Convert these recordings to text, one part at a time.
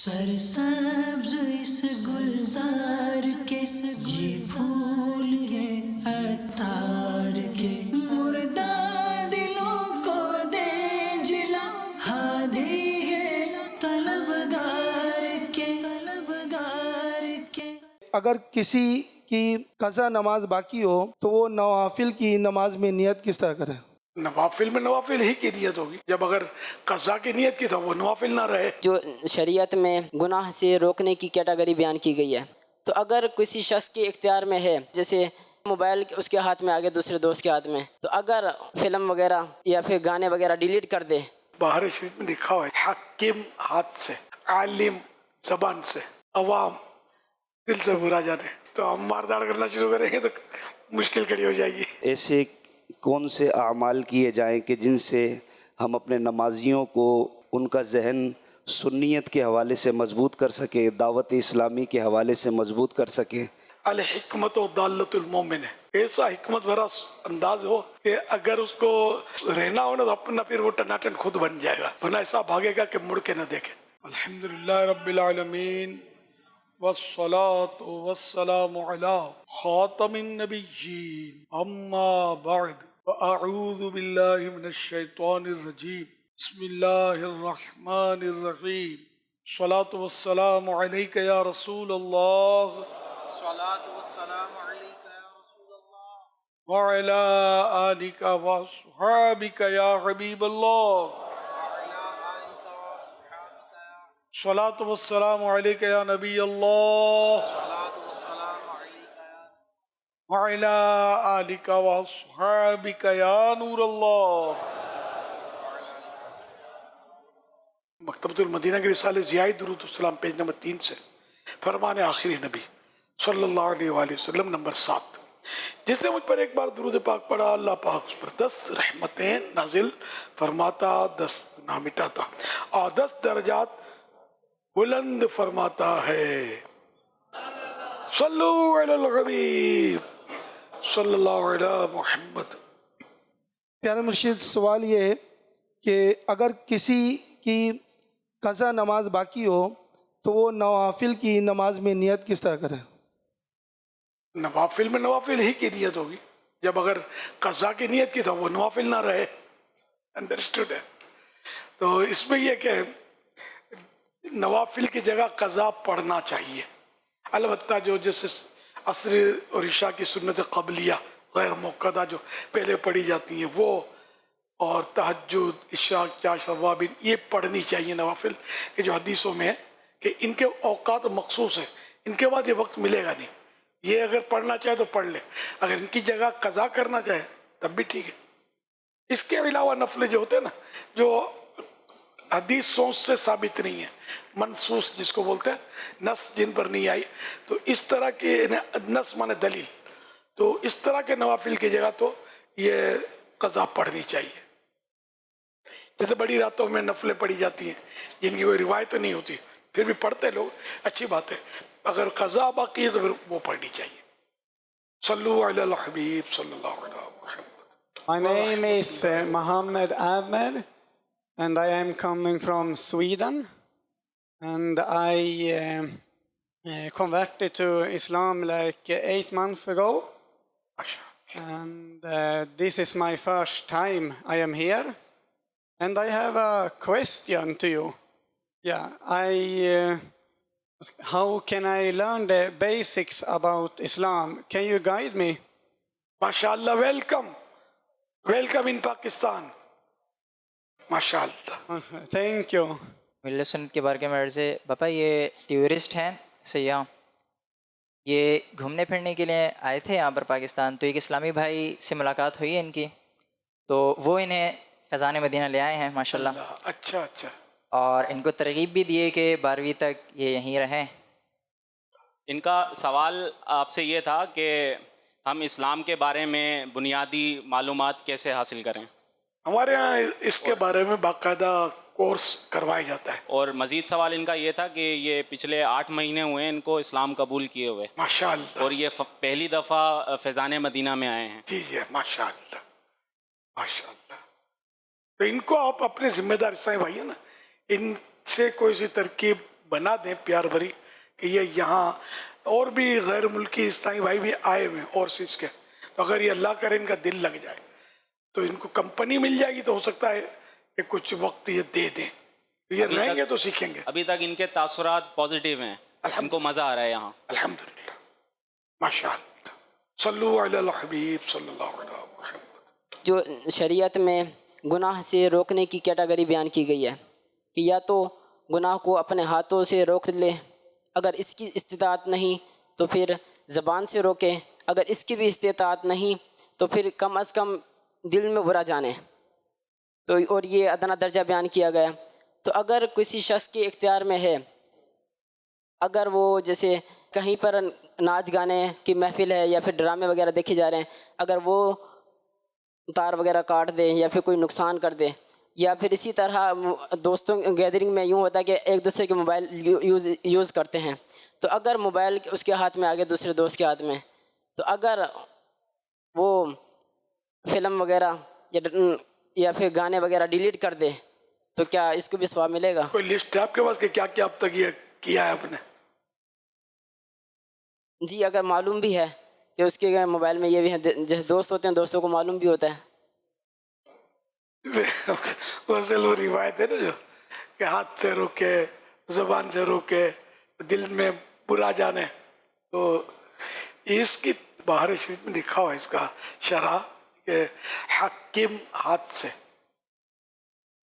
سرسبز اس گلزار کے یہ پھول یہ عطار کے، مردہ دلوں کو دے جلا، ہادی ہے طلبگار کے۔ اگر کسی کی قضا نماز باقی ہو تو وہ نوافل کی نماز میں نیت کس طرح کرے؟ نوافل میں نوافل ہی کی نیت ہوگی، جب اگر قضا کی نیت کی تو وہ نوافل نہ رہے۔ جو شریعت میں گناہ سے روکنے کی کیٹیگری بیان کی گئی ہے، تو اگر کسی شخص کے اختیار میں ہے، جیسے موبائل اس کے ہاتھ میں آگے دوسرے دوست کے ہاتھ میں، تو اگر فلم وغیرہ یا پھر گانے وغیرہ ڈیلیٹ کر دے۔ باہر شریف میں لکھا ہوا ہے، حکیم ہاتھ سے، عالم زبان سے، عوام دل سے برا جانے، تو ہم مارداڑ کرنا شروع کریں گے تو مشکل کھڑی ہو جائے گی۔ ایسے کون سے اعمال کیے جائیں کہ جن سے ہم اپنے نمازیوں کو ان کا ذہن سنیت کے حوالے سے مضبوط کر سکیں، دعوت اسلامی کے حوالے سے مضبوط کر سکیں؟ الحکمت و دالت المومن ہے، ایسا حکمت بھرا انداز ہو کہ اگر اس کو رہنا ہو نا تو اپنا پھر وہ ٹناٹن خود بن جائے گا، ورنہ ایسا بھاگے گا کہ مڑ کے نہ دیکھے۔ الحمدللہ رب العالمین والصلاة والسلام علی خاتم النبیین، اما بعد فاعوذ باللہ من الشیطان الرجیم، بسم اللہ الرحمن الرحیم، الصلاة والسلام علیک یا رسول اللہ، وعلی آلک واصحابک یا حبیب اللہ، الصلاة والسلام علیک یا نبی اللہ، وعلی آلک واصحابک یا نور اللہ۔ مکتبۃ المدینہ کے رسالے ضیاء درود السلام پیج نمبر 3 سے، فرمان آخری نبی صلی اللہ علیہ وآلہ وسلم نمبر 7، جس نے مجھ پر ایک بار درود پاک پڑھا، اللہ پاک اس پر 10 رحمتیں نازل فرماتا، 10 گناہ مٹاتا اور 10 درجات بلند فرماتا ہے۔ صلو علی الحبیب صلی اللہ علی محمد۔ پیارے مرشد، سوال یہ ہے کہ اگر کسی کی قضا نماز باقی ہو تو وہ نوافل کی نماز میں نیت کس طرح کرے؟ نوافل میں نوافل ہی کی نیت ہوگی، جب اگر قضا کی نیت کی تو وہ نوافل نہ رہے۔ انڈرسٹوڈ ہے؟ تو اس میں یہ کہ نوافل کی جگہ قضا پڑھنا چاہیے، البتہ جو جیسے عصر اور عشاء کی سنت قبلیہ غیر موقعہ جو پہلے پڑھی جاتی ہیں وہ، اور تہجد، عشاء، شوابین، یہ پڑھنی چاہیے نوافل، کہ جو حدیثوں میں ہے کہ ان کے اوقات مخصوص ہیں، ان کے بعد یہ وقت ملے گا نہیں، یہ اگر پڑھنا چاہے تو پڑھ لے، اگر ان کی جگہ قضا کرنا چاہے تب بھی ٹھیک ہے۔ اس کے علاوہ نفل جو ہوتے ہیں نا، جو حدیثوں سے ثابت نہیں ہے، منصوص جس کو بولتے ہیں، نص جن پر نہیں آئی، تو اس طرح کے نص مانے دلیل، تو اس طرح کے نوافل کی جگہ تو یہ قضا پڑھنی چاہیے۔ جیسے بڑی راتوں میں نفلیں پڑھی جاتی ہیں جن کی کوئی روایت نہیں ہوتی، پھر بھی پڑھتے لوگ، اچھی بات ہے، اگر قضا باقی ہے تو پھر وہ پڑھنی چاہیے۔ صلو علی الحبیب صلی اللہ علیہ وسلم۔ My name is Mohammed Ahmed, and I am coming from Sweden, and I converted to Islam like 8 months ago, and this is my first time I am here, and I have a question to you. How can I learn the basics about Islam? Can you guide me? MashaAllah, welcome in Pakistan. MashaAllah. Thank you. ملی سنت کے بارے میں عرض ہے، باپا یہ tourist ہیں، سیاح، یہ گھومنے پھرنے کے لیے آئے تھے یہاں پر پاکستان، تو ایک اسلامی بھائی سے ملاقات ہوئی ہے ان کی، تو وہ انہیں فیضان مدینہ لے آئے ہیں ماشاءاللہ، اچھا، اور ان کو ترغیب بھی دیے کہ 12ویں تک یہ یہیں رہیں۔ ان کا سوال آپ سے یہ تھا کہ ہم اسلام کے بارے میں بنیادی معلومات کیسے حاصل کریں؟ ہمارے ہاں اس کے بارے میں باقاعدہ کورس کروایا جاتا ہے۔ اور مزید سوال ان کا یہ تھا کہ یہ پچھلے 8 مہینے ہوئے ان کو اسلام قبول کیے ہوئے، ماشاءاللہ، اور یہ پہلی دفعہ فیضان مدینہ میں آئے ہیں۔ جی ماشاءاللہ ماشاءاللہ۔ تو ان کو آپ اپنے ذمہ دار سائیں بھائی ہیں نا، ان سے کوئی سی ترکیب بنا دیں پیار بھری کہ یہ یہاں اور بھی غیر ملکی اسلامی بھائی بھی آئے ہوئے اور چیز کے، تو اگر یہ اللہ کرے ان کا دل لگ جائے تو ان کو کمپنی مل جائے گی، تو ہو سکتا ہے کہ کچھ وقت یہ دے دیں، یہ رہیں گے تو سیکھیں گے. ابھی تک ان کے تاثرات پازیٹیو ہیں، ان کو مزہ آ رہا ہے یہاں. الحمدللہ، ماشاء اللہ. صلو علی الحبیب صلی اللہ علیہ وسلم. جو شریعت میں گناہ سے روکنے کی کیٹیگری بیان کی گئی ہے کہ یا تو گناہ کو اپنے ہاتھوں سے روک لے، اگر اس کی استطاعت نہیں تو پھر زبان سے روکے، اگر اس کی بھی استطاعت نہیں تو پھر کم از کم دل میں برا جانے. تو اور یہ ادنا درجہ بیان کیا گیا. تو اگر کسی شخص کے اختیار میں ہے، اگر وہ جیسے کہیں پر ناچ گانے کی محفل ہے یا پھر ڈرامے وغیرہ دیکھے جا رہے ہیں، اگر وہ تار وغیرہ کاٹ دے یا پھر کوئی نقصان کر دے، یا پھر اسی طرح دوستوں گیدرنگ میں یوں ہوتا ہے کہ ایک دوسرے کے موبائل یوز کرتے ہیں، تو اگر موبائل اس کے ہاتھ میں آگے دوسرے دوست کے ہاتھ میں، تو اگر وہ فلم وغیرہ یا پھر گانے وغیرہ ڈیلیٹ کر دے تو کیا اس کو بھی ثواب ملے گا؟ کوئی لسٹ ہے آپ کے پاس کہ کیا کیا اب تک یہ کیا ہے آپ نے؟ جی اگر معلوم بھی ہے کہ اس کے موبائل میں یہ بھی ہے، جیسے دوست ہوتے ہیں دوستوں کو معلوم بھی ہوتا ہے. ویسے وہ روایت ہے نا جو کہ ہاتھ سے روکے، زبان سے روکے، دل میں برا جانے، تو اس کی بہار شریف میں لکھا ہوا ہے اس کا شرح کہ حاکم ہاتھ سے،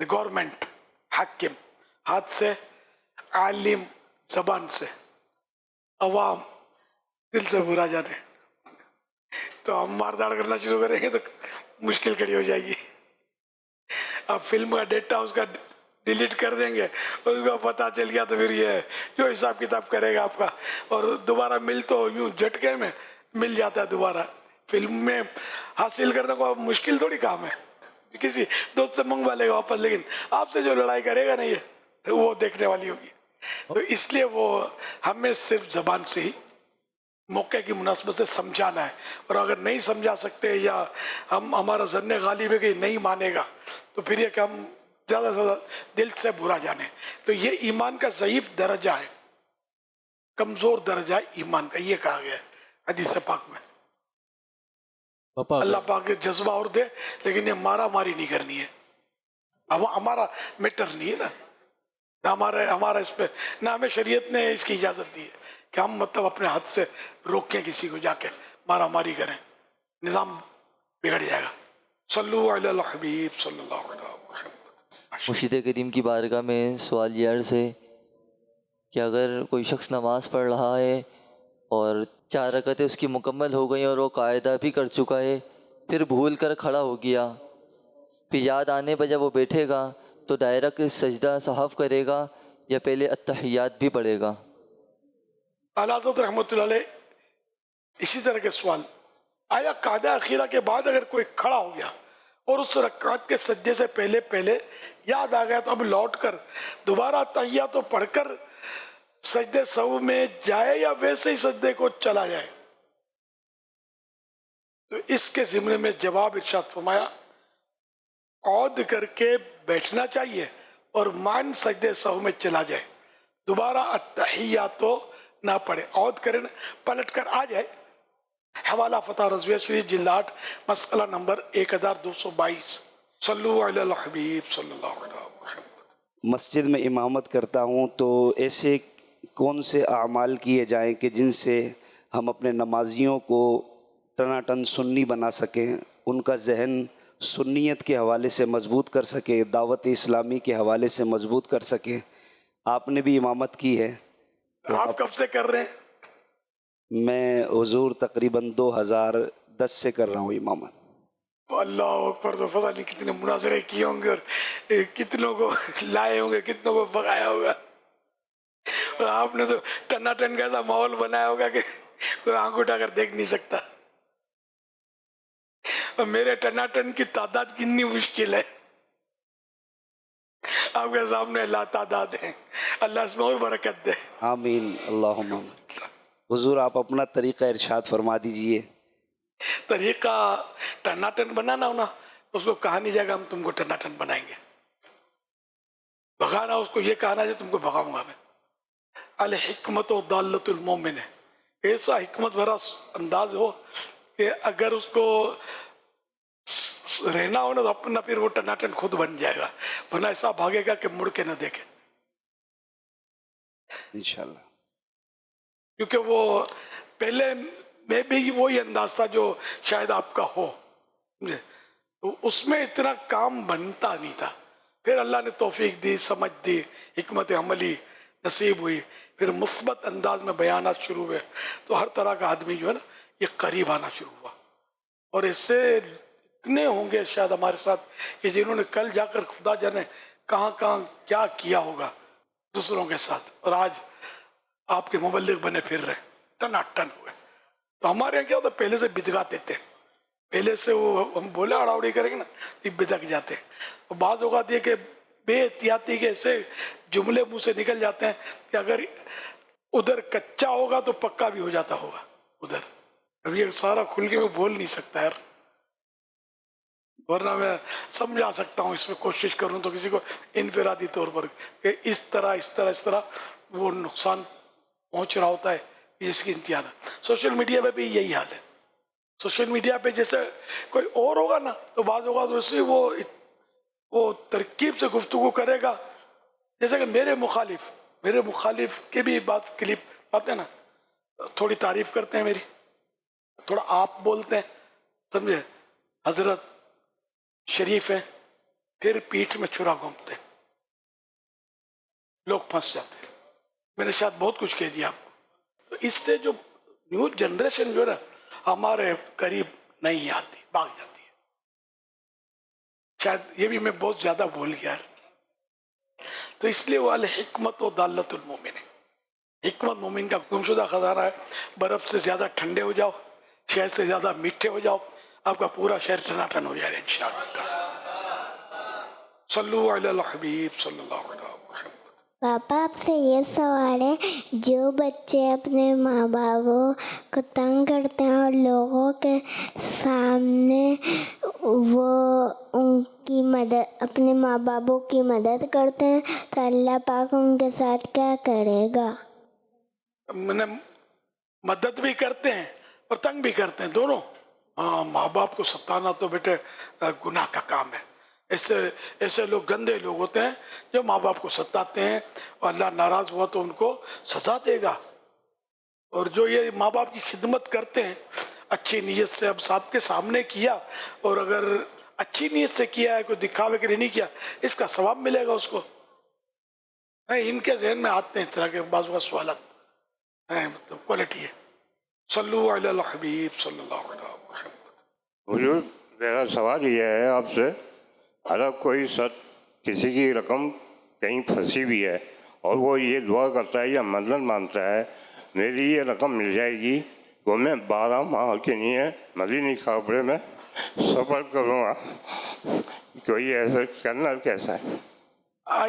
گورنمنٹ حاکم ہاتھ سے، عالم زبان سے، عوام دل سے برا جانے. تو ہم مار داڑ کرنا شروع کریں گے تو مشکل کھڑی ہو جائے گی. آپ فلم کا ڈیٹا اس کا ڈیلیٹ کر دیں گے، اس کو پتہ چل گیا تو پھر یہ جو حساب کتاب کرے گا آپ کا، اور دوبارہ مل تو یوں جھٹکے میں مل جاتا ہے. دوبارہ فلم میں حاصل کرنے کو مشکل تھوڑی کام ہے، کسی دوست سے منگوا لے گا واپس، لیکن آپ سے جو لڑائی کرے گا نا یہ وہ دیکھنے والی ہوگی. تو اس لیے وہ ہمیں صرف زبان سے ہی موقع کی مناسبت سے سمجھانا ہے، اور اگر نہیں سمجھا سکتے یا ہمارا ظن غالب ہے کہ نہیں مانے گا تو پھر یہ کہ ہم زیادہ سے زیادہ دل سے برا جانے. تو یہ ایمان کا ضعیف درجہ ہے، کمزور درجہ ہے ایمان کا، یہ کہا گیا ہے حدیث پاک میں. اللہ پاک کے جذبہ اور دے، لیکن یہ مارا ماری نہیں کرنی ہے. ہمارا میٹر نہیں ہے نا، ہمارا اس پہ نہ ہمیں شریعت نے اس کی اجازت دی ہے کہ ہم مطلب اپنے ہاتھ سے روکیں کسی کو، جا کے مارا ماری کریں، نظام بگڑ جائے گا. صلو علی الحبیب صلی اللہ علیہ وسلم. مرشد کریم کی بارگاہ میں سوال یہ عرض ہے کہ اگر کوئی شخص نماز پڑھ رہا ہے اور 4 رکعتیں اس کی مکمل ہو گئیں اور وہ قاعدہ بھی کر چکا ہے، پھر بھول کر کھڑا ہو گیا، پھر یاد آنے پر جب وہ بیٹھے گا تو ڈائریکٹ سجدہ صحف کرے گا یا پہلے التحیات بھی پڑھے گا؟ اعلیٰ حضرت رحمۃ اللہ علیہ اسی طرح کے سوال، آیا قاعدہ اخیرہ کے بعد اگر کوئی کھڑا ہو گیا اور اس رکعت کے سجدے سے پہلے یاد آ گیا تو اب لوٹ کر دوبارہ تحیات پڑھ کر سجدے سہو میں جائے یا ویسے ہی سجدے کو چلا جائے؟ تو اس کے ضمن میں جواب ارشاد فرمایا، قعود کر کے بیٹھنا چاہیے اور مان سجدے سہو میں چلا جائے، دوبارہ التحیات نہ پڑھے، قعود کرے، پلٹ کر آ جائے. حوالہ فتح رضویہ شریف جلد 8 مسئلہ نمبر 1222. صلو علی الحبیب صلی اللہ علیہ وسلم. مسجد میں امامت کرتا ہوں تو ایسے کون سے اعمال کیے جائیں کہ جن سے ہم اپنے نمازیوں کو ٹناٹن سنی بنا سکیں، ان کا ذہن سنیت کے حوالے سے مضبوط کر سکیں، دعوت اسلامی کے حوالے سے مضبوط کر سکیں؟ آپ نے بھی امامت کی ہے. آپ کب سے کر رہے ہیں؟ میں حضور تقریباً 2010 سے کر رہا ہوں امامت. اللہ اکبر. تو پتہ نہیں کتنے مناظرے کیے ہوں گے اور کتنوں کو لائے ہوں گے، کتنوں کو بغایا ہوگا، اور آپ نے تو ٹناٹن کا ایسا ماحول بنایا ہوگا کہ کوئی آنکھ اٹھا کر دیکھ نہیں سکتا. اور میرے ٹناٹن کی تعداد کتنی مشکل ہے، آپ کے سامنے لا تعداد ہیں. اللہ اس میں اور برکت دے. آمین اللہم آمین. حضور آپ اپنا طریقہ ارشاد فرما دیجئے. طریقہ ٹناٹن بنانا ہونا، اس کو کہا نہیں جائے گا ہم تم کو ٹناٹن بنائیں گے. بھگانا اس کو یہ کہنا ہے تم کو بھگاؤں گا میں. الحکمت و دالت المومن ہے، ایسا حکمت بھرا انداز ہو کہ اگر اس کو رہنا ہو نا تو اپنا پھر وہ ٹناٹن خود بن جائے گا، ورنہ ایسا بھاگے گا کہ مڑ کے نہ دیکھے. انشاءاللہ. کیونکہ وہ پہلے میں بھی وہی انداز تھا جو شاید آپ کا ہو، تو اس میں اتنا کام بنتا نہیں تھا. پھر اللہ نے توفیق دی، سمجھ دی، حکمت عملی نصیب ہوئی، پھر مثبت انداز میں بیانات شروع ہوئے، تو ہر طرح کا آدمی جو ہے نا یہ قریب آنا شروع ہوا. اور اس سے اتنے ہوں گے شاید ہمارے ساتھ کہ جنہوں نے کل جا کر خدا جانے کہاں کہاں کیا کیا ہوگا دوسروں کے ساتھ، اور آج آپ کے مبلغ بنے پھر رہے، ٹنا ٹن ہوئے. تو ہمارے یہاں کیا ہوتا ہے، پہلے سے بدگا دیتے ہیں، پہلے سے وہ ہم بولے اڑاوڑی کریں گے نا تو بدک جاتے ہیں. اور بعض اوقات یہ کہ بے احتیاطی کے ایسے جملے منہ سے نکل جاتے ہیں کہ اگر ادھر کچا ہوگا تو پکا بھی ہو جاتا ہوگا ادھر. اب یہ سارا کھل کے میں بول نہیں سکتا یار، ورنہ میں سمجھا سکتا ہوں، اس میں کوشش کروں تو کسی کو انفرادی طور پر کہ اس طرح وہ نقصان پہنچ رہا ہوتا ہے جس کی انتہا. سوشل میڈیا پہ بھی یہی حال ہے. سوشل میڈیا پہ جیسے کوئی اور ہوگا نا تو بعض اوقات اس سے وہ ترکیب سے گفتگو کرے گا، جیسے کہ میرے مخالف کے بھی بات کلپ آتے ہیں نا، تھوڑی تعریف کرتے ہیں میری، تھوڑا آپ بولتے ہیں، سمجھے، حضرت شریف ہیں، پھر پیٹھ میں چھرا گھونپتے ہیں، لوگ پھنس جاتے ہیں. میں نے شاید بہت کچھ کہہ دیا آپ کو. تو اس سے جو نیو جنریشن جو ہے نا ہمارے قریب نہیں آتی، بھاگ جاتی ہے. شاید یہ بھی میں بہت زیادہ بھول گیا ہے. تو اس لیے وہ الحکمت و دالت المومن ہے. حکمت مومن کا گمشدہ خزانہ ہے. برف سے زیادہ ٹھنڈے ہو جاؤ، شہد سے زیادہ میٹھے ہو جاؤ، آپ کا پورا شہر ٹناٹن ہو جائے گا انشاءاللہ. صلو علی الحبیب صلی اللہ علیہ وسلم. پاپا آپ سے یہ سوال ہے، جو بچے اپنے ماں باپوں کو تنگ کرتے ہیں اور لوگوں کے سامنے وہ ان کی مدد، اپنے ماں باپوں کی مدد کرتے ہیں، تو اللہ پاک ان کے ساتھ کیا کرے گا؟ مدد بھی کرتے ہیں اور تنگ بھی کرتے ہیں، دونوں. ماں باپ کو ستانا تو بیٹے گناہ کا کام ہے. ایسے لوگ گندے لوگ ہوتے ہیں جو ماں باپ کو ستاتے ہیں، اور اللہ ناراض ہوا تو ان کو سزا دے گا. اور جو یہ ماں باپ کی خدمت کرتے ہیں اچھی نیت سے، اب صاحب کے سامنے کیا، اور اگر اچھی نیت سے کیا ہے، کوئی دکھاوے کے لیے نہیں کیا، اس کا ثواب ملے گا اس کو. ان کے ذہن میں آتے ہیں اس طرح کے بعض سوالات، مطلب کوالٹی ہے. صلو علی الحبیب صلی اللہ علیہ وسلم. حضور میرا سوال یہ ہے آپ سے، اگر کوئی شخص کسی کی رقم کہیں پھنسی بھی ہے اور وہ یہ دعا کرتا ہے یا منت مانتا ہے میری یہ رقم مل جائے گی تو میں 12 ماہ کے لیے مدینہ کعبے میں سفر کروں گا، کوئی ایسا کرنا کیسا ہے؟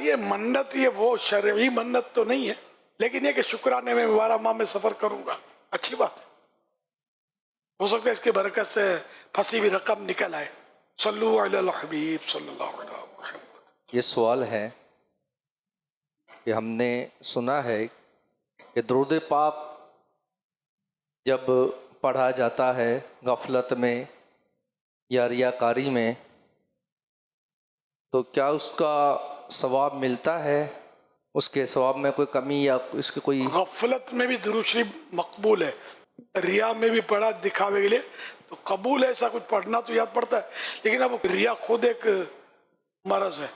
یہ منت، یہ وہ شرعی منت تو نہیں ہے، لیکن یہ کہ شکرانے میں 12 ماہ میں سفر کروں گا، اچھی بات ہے. ہو سکتا ہے اس کی برکت سے پھنسی ہوئی رقم نکل آئے. صلو علی الحبیب صلی اللہ علیہ وسلم. یہ سوال ہے کہ ہم نے سنا ہے کہ درود پاک جب پڑھا جاتا ہے غفلت میں یا ریاکاری میں تو کیا اس کا ثواب ملتا ہے؟ اس کے ثواب میں کوئی کمی یا اس کی کوئی؟ غفلت میں بھی درود شریف مقبول ہے، ریا میں بھی پڑھا دکھاوے کے لیے تو قبول ہے. ایسا کچھ پڑھنا تو یاد پڑتا ہے، لیکن اب ریا خود ایک مرض ہے،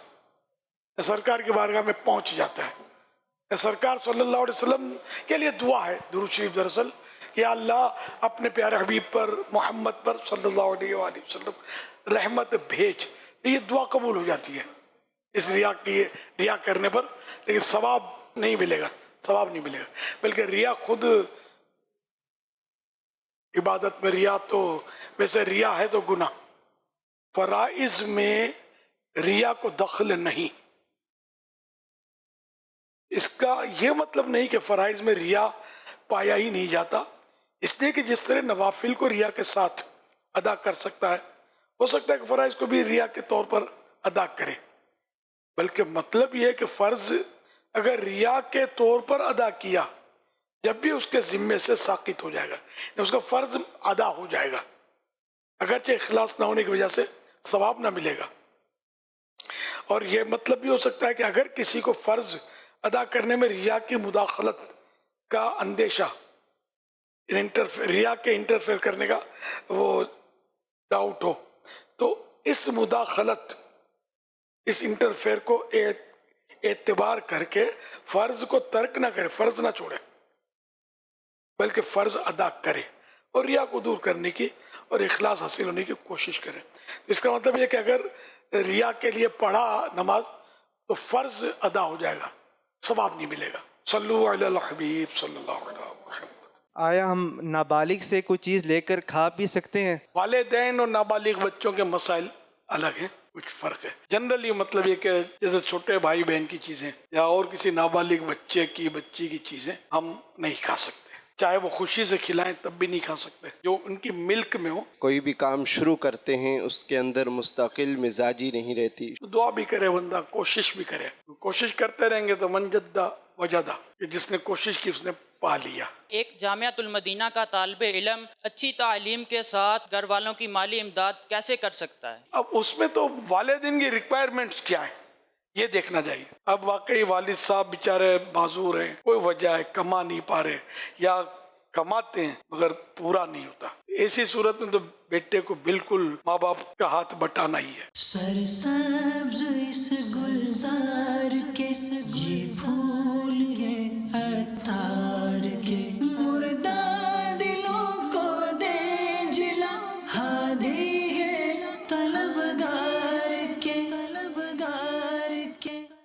سرکار کی بارگاہ میں پہنچ جاتا ہے. سرکار صلی اللہ علیہ وسلم کے لیے دعا ہے درود شریف دراصل، کہ یا اللہ اپنے پیارے حبیب پر، محمد پر صلی اللہ علیہ وآلہ وسلم رحمت بھیج. یہ دعا قبول ہو جاتی ہے اس ریا کرنے پر، لیکن ثواب نہیں ملے گا، بلکہ ریا خود عبادت میں ریا تو ویسے ریا ہے تو گناہ. فرائض میں ریا کو دخل نہیں. اس کا یہ مطلب نہیں کہ فرائض میں ریا پایا ہی نہیں جاتا، اس لیے کہ جس طرح نوافل کو ریا کے ساتھ ادا کر سکتا ہے، ہو سکتا ہے کہ فرائض کو بھی ریا کے طور پر ادا کرے. بلکہ مطلب یہ ہے کہ فرض اگر ریا کے طور پر ادا کیا جب بھی اس کے ذمے سے ساقط ہو جائے گا، اس کا فرض ادا ہو جائے گا، اگرچہ اخلاص نہ ہونے کی وجہ سے ثواب نہ ملے گا۔ اور یہ مطلب بھی ہو سکتا ہے کہ اگر کسی کو فرض ادا کرنے میں ریا کی مداخلت کا اندیشہ، ریا کے انٹرفیئر کرنے کا وہ ڈاؤٹ ہو، تو اس مداخلت، اس انٹرفیئر کو اعتبار کر کے فرض کو ترک نہ کرے، فرض نہ چھوڑے، بلکہ فرض ادا کرے اور ریا کو دور کرنے کی اور اخلاص حاصل ہونے کی کوشش کرے۔ اس کا مطلب یہ کہ اگر ریا کے لیے پڑھا نماز تو فرض ادا ہو جائے گا، ثواب نہیں ملے گا۔ صلو علی الحبیب صلی اللہ علیہ وسلم۔ آیا ہم نابالغ سے کوئی چیز لے کر کھا پی سکتے ہیں؟ والدین اور نابالغ بچوں کے مسائل الگ ہیں، کچھ فرق ہے۔ جنرلی مطلب یہ کہ جیسے چھوٹے بھائی بہن کی چیزیں یا اور کسی نابالغ بچے کی بچی کی چیزیں ہم نہیں کھا سکتے، چاہے وہ خوشی سے کھلائیں تب بھی نہیں کھا سکتے جو ان کی ملک میں ہو۔ کوئی بھی کام شروع کرتے ہیں اس کے اندر مستقل مزاجی نہیں رہتی، دعا بھی کرے بندہ، کوشش بھی کرے، کوشش کرتے رہیں گے تو من جدہ وجدہ، کہ جس نے کوشش کی اس نے پا لیا۔ ایک جامعۃ المدینہ کا طالب علم اچھی تعلیم کے ساتھ گھر والوں کی مالی امداد کیسے کر سکتا ہے؟ اب اس میں تو والدین کی ریکوائرمنٹس کیا ہیں یہ دیکھنا چاہیے۔ اب واقعی والد صاحب بیچارے معذور ہیں، کوئی وجہ ہے، کما نہیں پا رہے یا کماتے ہیں مگر پورا نہیں ہوتا، ایسی صورت میں تو بیٹے کو بالکل ماں باپ کا ہاتھ بٹانا ہی ہے۔ سرسبز